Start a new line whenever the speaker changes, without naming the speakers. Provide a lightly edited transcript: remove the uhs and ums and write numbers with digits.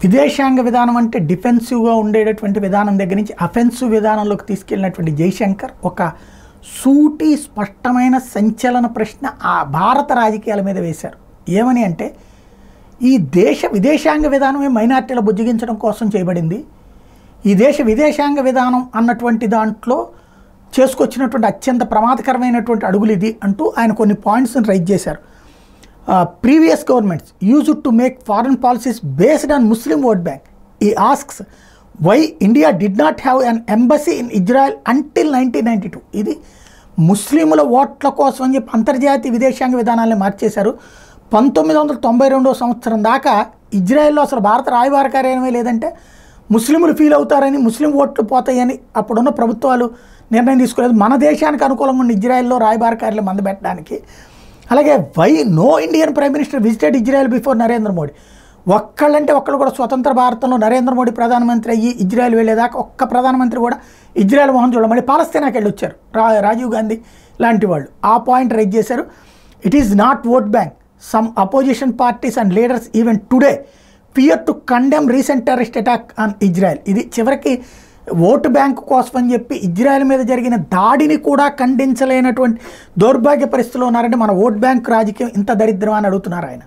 విదేశాంగ విధానం అంటే డిఫెన్సివ్గా ఉండేటటువంటి విధానం దగ్గర నుంచి అఫెన్సివ్ విధానంలోకి తీసుకెళ్ళినటువంటి జైశంకర్ ఒక సూటి స్పష్టమైన సంచలన ప్రశ్న ఆ భారత రాజకీయాల మీద వేశారు. ఏమని అంటే, ఈ దేశ విదేశాంగ విధానమే మైనార్టీల బుజ్జగించడం కోసం చేయబడింది. ఈ దేశ విదేశాంగ విధానం అన్నటువంటి దాంట్లో చేసుకొచ్చినటువంటి అత్యంత ప్రమాదకరమైనటువంటి అడుగులు ఇది అంటూ ఆయన కొన్ని పాయింట్స్ని రైజ్ చేశారు. Previous governments used to make foreign policies based on Muslim vote bank. He asks why India did not have an embassy in Israel until 1992. ఇది ముస్లింల ఓట్ల కోసం అని చెప్పి అంతర్జాతీయ విదేశాంగ విధానాన్ని మార్చేశారు. 1992 సంవత్సరం దాకా ఇజ్రాయెల్లో అసలు భారత రాయబార కార్యాలయమే లేదంటే ముస్లింలు ఫీల్ అవుతారని, ముస్లిం ఓట్లు పోతాయని అప్పుడున్న ప్రభుత్వాలు నిర్ణయం తీసుకోలేదు. మన దేశానికి అనుకూలంగా ఉన్న ఇజ్రాయెల్లో రాయబార కార్యాలయం అందబెట్టడానికి. అలాగే why no Indian prime minister visited Israel before Narendra Modi. ఒక్కళ్ళంటే ఒక్కళ్ళు కూడా స్వతంత్ర భారతంలో నరేంద్ర మోడీ ప్రధానమంత్రి అయ్యి ఇజ్రాయెల్ వెళ్ళేదాకా ఒక్క ప్రధానమంత్రి కూడా ఇజ్రాయెల్ మొహం చూడ, మళ్ళీ పాలస్తీనాకి వెళ్ళి వచ్చారు రాజీవ్ గాంధీ లాంటి వాళ్ళు. ఆ పాయింట్ రైజ్ చేశారు. It is not vote bank. Some opposition parties and leaders even today fear to condemn recent terrorist attack on Israel. ఇది చివరికి ఓటు బ్యాంకు కోసం అని చెప్పి ఇజ్రాయెల్ మీద జరిగిన దాడిని కూడా ఖండించలేనటువంటి దౌర్భాగ్య పరిస్థితిలో ఉన్నారంటే మన ఓట్ బ్యాంక్ రాజకీయం ఇంత దరిద్రం అని అడుగుతున్నారు ఆయన.